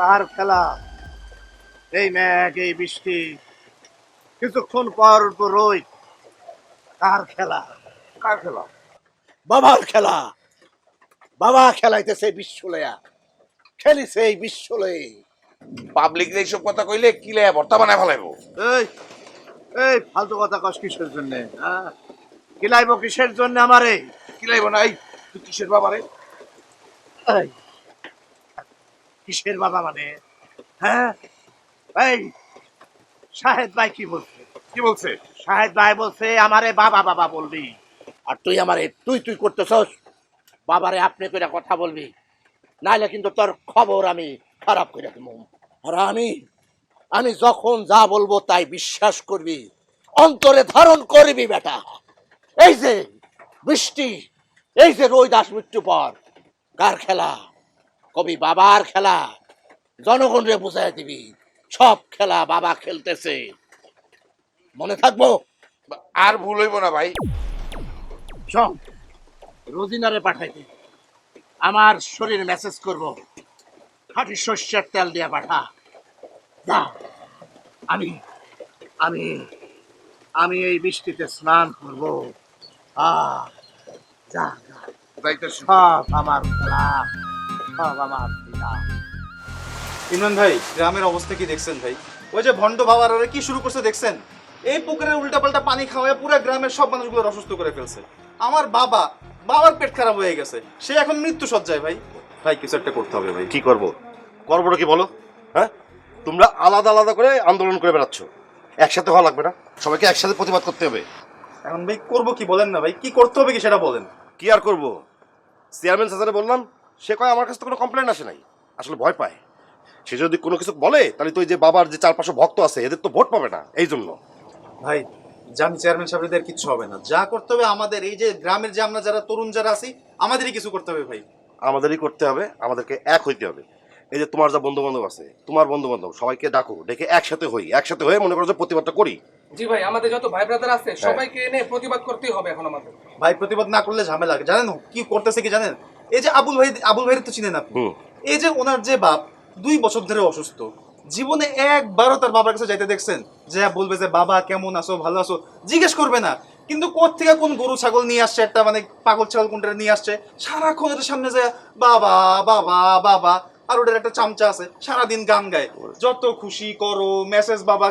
কার খেলা? এই মেঘ, এই বৃষ্টি, কিছুক্ষণ পর রোদ। কার খেলা? কার খেলা? বাবার খেলা। বাবা খেলাইতেছে বিশ্বলয়া, খেলিছে এই বিশ্বলয়ে। পাবলিক এইসব কথা কইলে কি লে ভর্তা বানায় ফেলাইবো। এই এই ফালতু কথা কস কিসের জন্য? কিলাইবো কিসের জন্য আমারে? কি লাইব না? এই তুই কিসের বাবা রে? এই, কিসের বাবা মানে? হ্যাঁ, এই শাহেদ ভাই কি বলছে? কি বলছে? শাহেদ ভাই বলছে আমারে বাবা বাবা বলবি, আর তুই আমারে তুই তুই করতেছস। বাবারে আপনি কইরা কথা বলবি, নাইলে কিন্তু তোর খবর আমি খারাপ করে দেব। আর আমি যখন যা বলবো তাই বিশ্বাস করবি, অন্তরে ধারণ করবি বেটা। এই যে বৃষ্টি, এই যে রোদ আস মৃত্যু পর, কার খেলা? কবি বাবার খেলা। জনগণরে বুঝাই দিবি সব খেলা বাবা খেলতেছে, মনে থাকবো। আর ভুল হইব না ভাই। শোন, রোজিনারে পাঠাইতে আমার শরীর মেসেজ করব, খাঁটি সর্ষের তেল দিয়ে পাঠা। যা, আমি আমি আমি এই বৃষ্টিতে স্নান করব। যা যা, যাইতেছি। সব আমার খেলা, সব আমার খেলা। ইমরান ভাই, গ্রামের অবস্থা কি দেখছেন ভাই? ওই যে ভণ্ড বাবারা কি শুরু করছে দেখছেন? এই পুকুরের উল্টাপাল্টা পানি খাওয়ায় পুরো গ্রামের সব মানুষগুলো অসুস্থ করে ফেলছে। আমার বাবার পেট খারাপ হয়ে গেছে, সে এখন মৃত্যু সজ্জায় ভাই। ভাই কিছু একটা করতে হবে ভাই। কি করবো? করবোটা কি বলো? হ্যাঁ, তোমরা আলাদা আলাদা করে আন্দোলন করে বেড়াচ্ছ, একসাথে হওয়া লাগবে না? সবাইকে একসাথে প্রতিবাদ করতে হবে। এখন ভাই করবো কি বলেন না ভাই, কি করতে হবে কি সেটা বলেন। কি আর করবো? চেয়ারম্যান স্যারে বললাম, সে কয় আমার কাছে তো কোনো কমপ্লেন আসে নাই, আসলে ভয় পায়। সে যদি কোনো কিছু বলে তাহলে তো ওই যে বাবার যে 4-5 ভক্ত আছে এদের তো ভোট পাবে না, এই জন্য। ভাই জানি চেয়ারম্যান সাহেবদের কিচ্ছু হবে না, যা করতে হবে আমাদের এই যে গ্রামের যে আমরা যারা তরুণ যারা আছি আমাদেরই কিছু করতে হবে ভাই। আমাদেরই করতে হবে, আমাদেরকে এক হইতে হবে। এই যে তোমার যা বন্ধু বান্ধব আছে, তোমার বন্ধু বান্ধব সবাইকে ডাকো, ডেকে একসাথে হই, একসাথে হয়ে মনে করো যে প্রতিবাদটা করি। জি ভাই, আমাদের যত ভাই ব্রাদার আছে সবাইকে এনে প্রতিবাদ করতেই হবে এখন আমাদের। ভাই প্রতিবাদ না করলে ঝামেলা লাগে, জানেন কি করতেছে কি জানেন? এই যে আবুল ভাইয়ের তো চিনেন আপনি। এই যে ওনার যে বাপ 2 বছর ধরে অসুস্থ, জীবনে একবারও তার বাবার কাছে যাইতে দেখছেন যে বলবে যে বাবা কেমন আছো, ভালো আছো, জিজ্ঞেস করবে না। কিন্তু কোথা থেকে কোন গরু ছাগল নিয়ে আসছে, একটা মানে পাগল ছাগল কোনটা নিয়ে আসছে, সারাক্ষণ ওদের সামনে যায় বাবা বাবা বাবা। আর ওদের একটা চামচা আছে সারাদিন গান গায়, যত খুশি করো মেসেজ বাবা।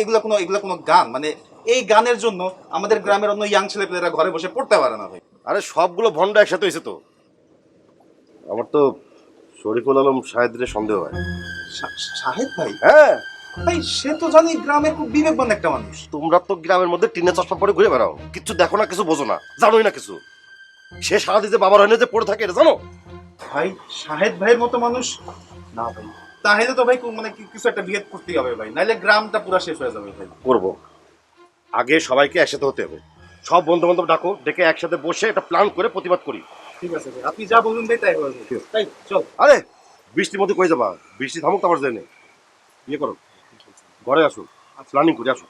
এগুলা কোনো গান? মানে এই গানের জন্য আমাদের গ্রামের অন্য ইয়াং ছেলেপেলেরা ঘরে বসে পড়তে পারে না ভাই। আরে সবগুলো ভন্ড একসাথে হয়েছে তো। আমার তো শরীফুল আলম শাহেদের সন্দেহ হয়। শাহেদ ভাই? হ্যাঁ ভাই সে তো জানি গ্রামের খুব বিবেকবান একটা মানুষ। তোমরা তো গ্রামের মধ্যে টিনের চশমা পরে ঘুরে বেড়াও, কিচ্ছু দেখো না, কিছু বোঝো না, জানোই না কিছু। সে সারাদিন যে বাবার হয় না যে পড়ে থাকে এটা জানো? ভাই শাহেদ ভাইয়ের মতো মানুষ না ভাই, তাহলে তো ভাই মানে কিছু একটা বিয়ে করতেই হবে ভাই, নাইলে গ্রামটা পুরো শেষ হয়ে যাবে ভাই। করবো, আগে সবাইকে একসাথে হতে হবে। সব বন্ধু বান্ধব ডাকো, ডেকে একসাথে বসে একটা প্ল্যান করে প্রতিবাদ করি। ঠিক আছে ভাই, আপনি যা বলবেন ভাই তাই হবে। তাই চল। আরে বৃষ্টির মধ্যে কই যাবা? বৃষ্টি থামুক তারপর জেনে ইয়ে করো, ঘরে আসো, প্ল্যানিং করে আসো।